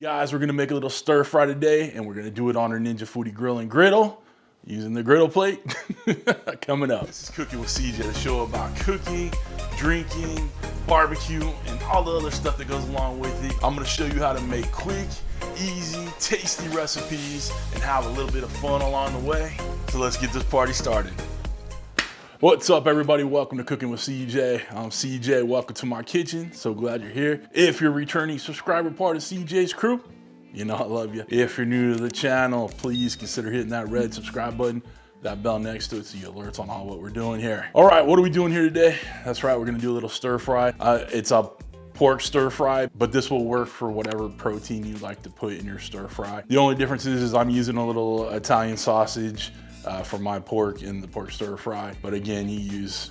Guys, we're gonna make a little stir fry today, and we're gonna do it on our Ninja Foodi grill and griddle using the griddle plate. Coming up. This is Cooking with CJ, the show about cooking, drinking, barbecue, and all the other stuff that goes along with it. I'm gonna show you how to make quick, easy, tasty recipes and have a little bit of fun along the way. So let's get this party started. What's up, everybody? Welcome to Cooking with CJ. I'm CJ. Welcome to my kitchen. So glad you're here. If you're a returning subscriber, part of CJ's crew, you know I love you. If you're new to the channel, please consider hitting that red subscribe button, that bell next to it, so you alerts on all what we're doing here. All right, what are we doing here today? That's right, we're gonna do a little stir fry. It's a pork stir fry, but this will work for whatever protein you like to put in your stir fry. The only difference is I'm using a little Italian sausage for my pork in the pork stir fry. But again, you use,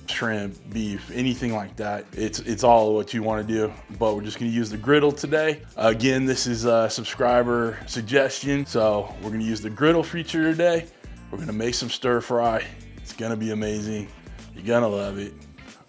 shrimp, beef, anything like that. It's all what you want to do, but we're just going to use the griddle today. Again, this is a subscriber suggestion, so we're going to use the griddle feature today. We're going to make some stir fry. It's going to be amazing. You're going to love it.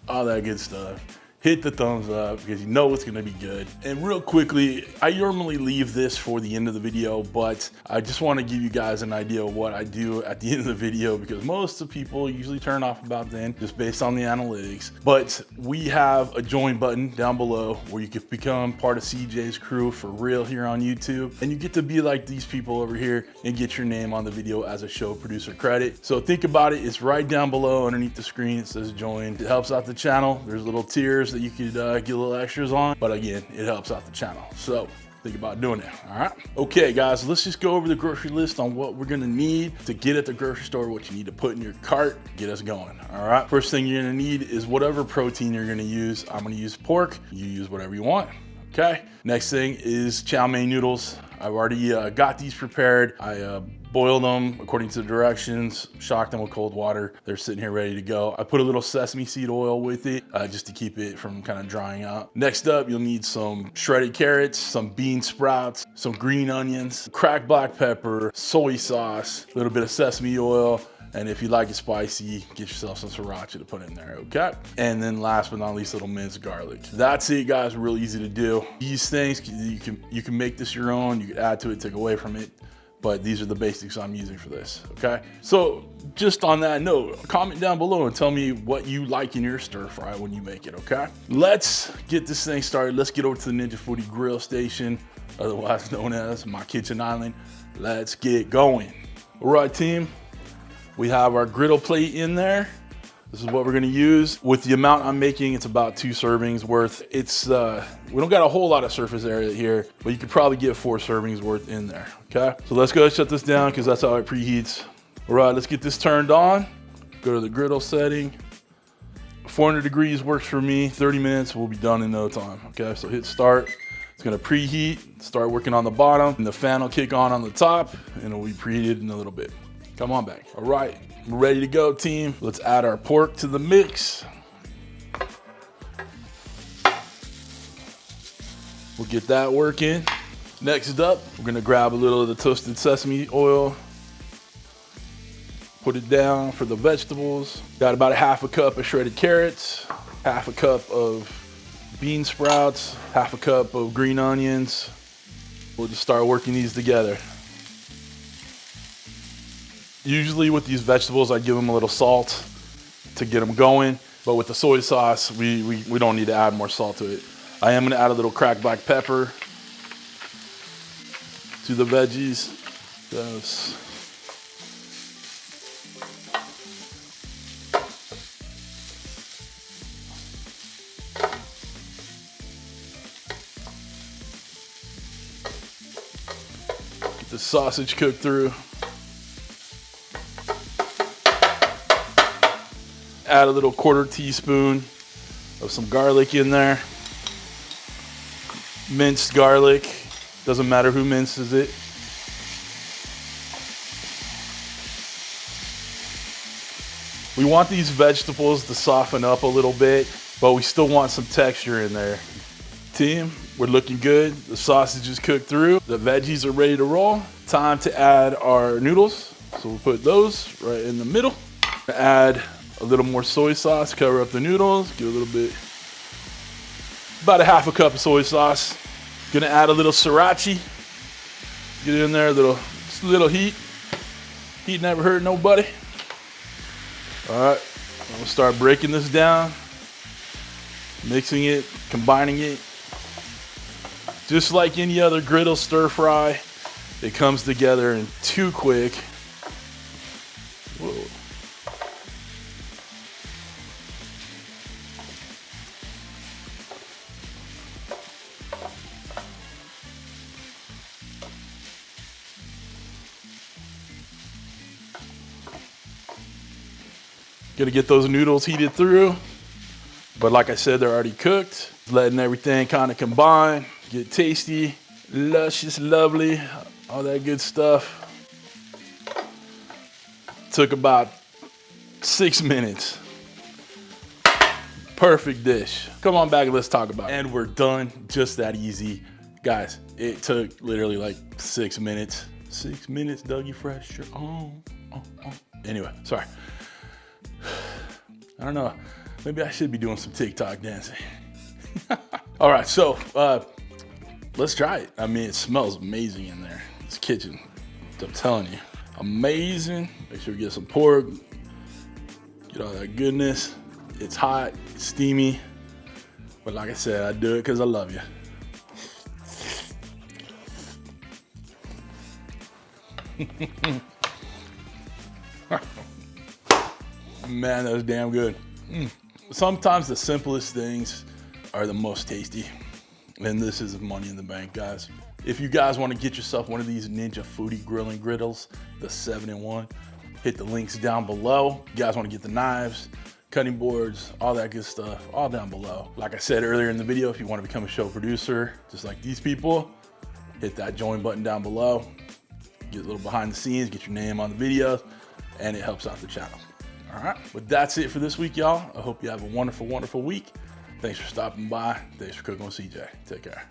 All that good stuff. Hit the thumbs up because you know it's gonna be good. And real quickly, I normally leave this for the end of the video, but I just wanna give you guys an idea of what I do at the end of the video, because most of the people usually turn off about then, just based on the analytics. But we have a join button down below where you can become part of CJ's crew for real here on YouTube. And you get to be like these people over here and get your name on the video as a show producer credit. So think about it, it's right down below underneath the screen. It says join. It helps out the channel. There's little tiers that you could get little extras on, but again, it helps out the channel. So think about doing it, all right? Okay, guys, let's just go over the grocery list on what we're gonna need to get at the grocery store, what you need to put in your cart, get us going, all right? First thing you're gonna need is whatever protein you're gonna use. I'm gonna use pork, you use whatever you want, okay? Next thing is chow mein noodles. I've already got these prepared. I boiled them according to the directions, shocked them with cold water. They're sitting here ready to go. I put a little sesame seed oil with it just to keep it from kind of drying out. Next up, you'll need some shredded carrots, some bean sprouts, some green onions, cracked black pepper, soy sauce, a little bit of sesame oil, and if you like it spicy, get yourself some sriracha to put in there, okay? And then last but not least, little minced garlic. That's it, guys, real easy to do. These things, you can make this your own, you can add to it, take away from it, but these are the basics I'm using for this, okay? So just on that note, comment down below and tell me what you like in your stir fry when you make it, okay? Let's get this thing started. Let's get over to the Ninja Foodi grill station, otherwise known as my kitchen island. Let's get going. All right, team. We have our griddle plate in there. This is what we're gonna use. With the amount I'm making, it's about 2 servings worth. It's, we don't got a whole lot of surface area here, but you could probably get 4 servings worth in there, okay? So let's go ahead and shut this down because that's how it preheats. All right, let's get this turned on. Go to the griddle setting. 400 degrees works for me. 30 minutes, we'll be done in no time, okay? So hit start. It's gonna preheat, start working on the bottom, and the fan will kick on the top, and it'll be preheated in a little bit. Come on back. All right, we're ready to go, team. Let's add our pork to the mix. We'll get that working. Next up, we're gonna grab a little of the toasted sesame oil, put it down for the vegetables. Got about a ½ cup of shredded carrots, ½ cup of bean sprouts, ½ cup of green onions. We'll just start working these together. Usually with these vegetables, I give them a little salt to get them going, but with the soy sauce, we don't need to add more salt to it. I am gonna add a little cracked black pepper to the veggies. Yes. Get the sausage cooked through. Add a little 1/4 teaspoon of some garlic in there. Minced garlic, doesn't matter who minces it. We want these vegetables to soften up a little bit, but we still want some texture in there. Team, we're looking good. The sausage is cooked through. The veggies are ready to roll. Time to add our noodles. So we'll put those right in the middle. Add a little more soy sauce, cover up the noodles, give a little bit, about a ½ cup of soy sauce. Gonna add a little sriracha. Get in there, little heat. Heat never hurt nobody. All right, I'm gonna start breaking this down, mixing it, combining it. Just like any other griddle stir fry, it comes together in too quick. Whoa. Gonna get those noodles heated through, but like I said, they're already cooked. Letting everything kind of combine, get tasty, luscious, lovely, all that good stuff. Took about 6 minutes. Perfect dish. Come on back and let's talk about it. And we're done, just that easy. Guys, it took literally like 6 minutes. 6 minutes, Dougie Fresh, you're on. Anyway, sorry. I don't know, maybe I should be doing some TikTok dancing. All right, so let's try it. I mean, it smells amazing in there. This kitchen, I'm telling you, amazing. Make sure you get some pork, get all that goodness. It's hot, it's steamy, but like I said, I do it because I love you. Man, that was damn good. Sometimes the simplest things are the most tasty. And this is money in the bank, guys. If you guys want to get yourself one of these Ninja Foodi grilling griddles, the 7-in-1, hit the links down below. You guys want to get the knives, cutting boards, all that good stuff, all down below. Like I said earlier in the video, if you want to become a show producer, just like these people, hit that join button down below. Get a little behind the scenes, get your name on the videos, and it helps out the channel. All right, but that's it for this week, y'all. I hope you have a wonderful, wonderful week. Thanks for stopping by. Thanks for cooking with CJ. Take care.